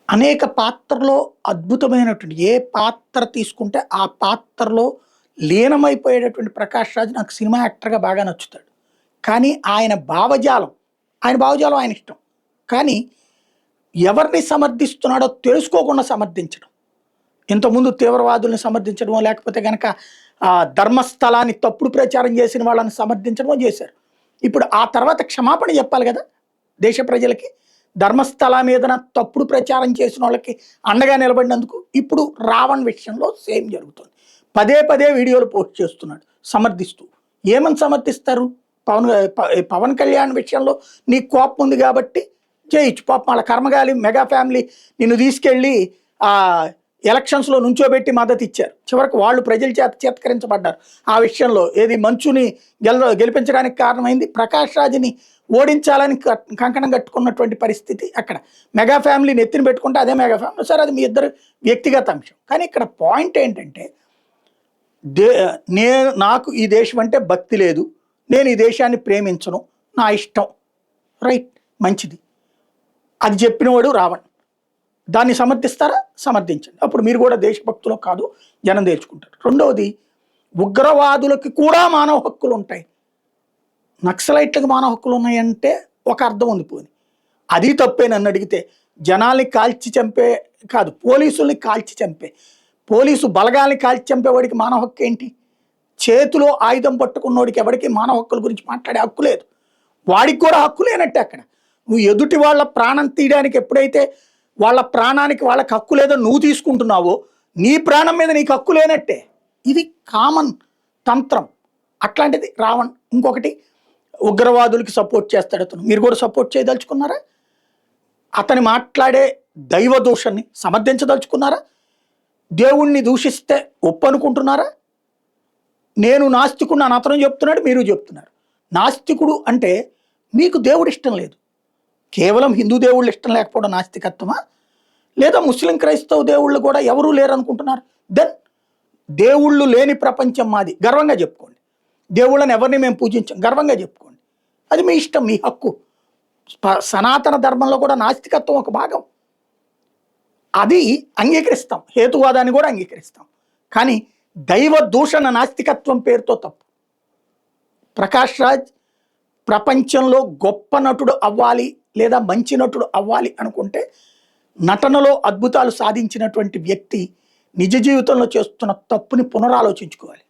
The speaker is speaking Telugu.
అనేక పాత్రలో అద్భుతమైనటువంటి ఏ పాత్ర తీసుకుంటే ఆ పాత్రలో లీనమైపోయేటటువంటి ప్రకాష్ రాజ్ నాకు సినిమా యాక్టర్‌గా బాగా నచ్చుతాడు. కానీ ఆయన భావజాలం ఆయన ఇష్టం. కానీ ఎవరిని సమర్థిస్తున్నాడో తెలుసుకోకుండా సమర్థించడం. ఇంతకుముందు తీవ్రవాదుల్ని సమర్థించడమో లేకపోతే గనక ధర్మస్థలాన్ని తప్పుడు ప్రచారం చేసిన వాళ్ళని సమర్థించడమో చేశారు. ఇప్పుడు ఆ తర్వాత క్షమాపణ చెప్పాలి గదా! దేశ ప్రజలకి. ధర్మస్థల మీదన తప్పుడు ప్రచారం చేసిన వాళ్ళకి అండగా నిలబడినందుకు ఇప్పుడు రావణ్ విషయంలో సేమ్ జరుగుతుంది. పదే పదే వీడియోలు పోస్ట్ చేస్తున్నాడు సమర్థిస్తూ. ఏమని సమర్థిస్తారు? పవన్ కళ్యాణ్ విషయంలో నీకు కోపం ఉంది కాబట్టి చేయొచ్చు. పాపం వాళ్ళ కర్మగాలి మెగా ఫ్యామిలీ నిన్ను తీసుకెళ్ళి ఎలక్షన్స్లో నుంచోబెట్టి మద్దతు ఇచ్చారు. చివరికి వాళ్ళు ప్రజల చేత చేత్కరించబడ్డారు. ఆ విషయంలో ఏది మంచుని గెలిపించడానికి కారణమైంది ప్రకాష్ రాజ్ని ఓడించాలని కంకణం కట్టుకున్నటువంటి పరిస్థితి. అక్కడ మెగా ఫ్యామిలీని ఎత్తిన పెట్టుకుంటే అదే మెగా ఫ్యామిలీ. సరే, అది మీ ఇద్దరు వ్యక్తిగత అంశం. కానీ ఇక్కడ పాయింట్ ఏంటంటే నాకు ఈ దేశం అంటే భక్తి లేదు, నేను ఈ దేశాన్ని ప్రేమించను, నా ఇష్టం, రైట్, మంచిది. అది చెప్పినవాడు రావణ్. దాన్ని సమర్థిస్తారా? సమర్థించండి. అప్పుడు మీరు కూడా దేశభక్తులు కాదు, జనం తెచ్చుకుంటారు. రెండవది, ఉగ్రవాదులకి కూడా మానవ హక్కులు ఉంటాయి, నక్సలైట్లకు మానవ హక్కులు ఉన్నాయంటే ఒక అర్థం ఉంది. పోని అది తప్పే నన్ను అడిగితే. జనాల్ని కాల్చి చంపే కాదు, పోలీసుల్ని కాల్చి చంపే, పోలీసు బలగాల్ని కాల్చి చంపేవాడికి మానవ హక్కు ఏంటి? చేతిలో ఆయుధం పట్టుకున్నోడికి ఎవరికి మానవ హక్కుల గురించి మాట్లాడే హక్కు లేదు. వాడికి కూడా హక్కు లేనట్టే. అక్కడ నువ్వు ఎదుటి వాళ్ళ ప్రాణం తీయడానికి ఎప్పుడైతే వాళ్ళ ప్రాణానికి వాళ్ళకి హక్కు లేదో నువ్వు తీసుకుంటున్నావో నీ ప్రాణం మీద నీకు హక్కు లేనట్టే. ఇది కామన్ తంత్రం. అట్లాంటిది రావణ్. ఇంకొకటి, ఉగ్రవాదులకి సపోర్ట్ చేస్తాడు అతను. మీరు కూడా సపోర్ట్ చేయదలుచుకున్నారా? అతని మాట్లాడే దైవ దూషణని సమర్థించదలుచుకున్నారా? దేవుణ్ణి దూషిస్తే ఒప్పనుకుంటున్నారా? నేను నాస్తికుడు అని అతను చెప్తున్నాడు, మీరు చెప్తున్నారు. నాస్తికుడు అంటే మీకు దేవుడు ఇష్టం లేదు, కేవలం హిందూ దేవుళ్ళు ఇష్టం లేకపోవడం నాస్తికత్వమా? లేదా ముస్లిం క్రైస్తవ దేవుళ్ళు కూడా ఎవరూ లేరు అనుకుంటున్నారు? దెన్ దేవుళ్ళు లేని ప్రపంచం మాది, గర్వంగా చెప్పుకోండి. దేవుళ్ళని ఎవరిని మేము పూజించాం, గర్వంగా చెప్పుకోండి. అది మీ ఇష్టం, మీ హక్కు. సనాతన ధర్మంలో కూడా నాస్తికత్వం ఒక భాగం. అది అంగీకరిస్తాం, హేతువాదాన్ని కూడా అంగీకరిస్తాం. కానీ దైవ దూషణ నాస్తికత్వం పేరుతో తప్పు. ప్రకాష్ రాజ్ ప్రపంచంలో గొప్ప నటుడు అవ్వాలి లేదా మంచి నటుడు అవ్వాలి అనుకుంటే నటనలో అద్భుతాలు సాధించినటువంటి వ్యక్తి నిజ జీవితంలో చేస్తున్న తప్పుని పునరాలోచించుకోవాలి.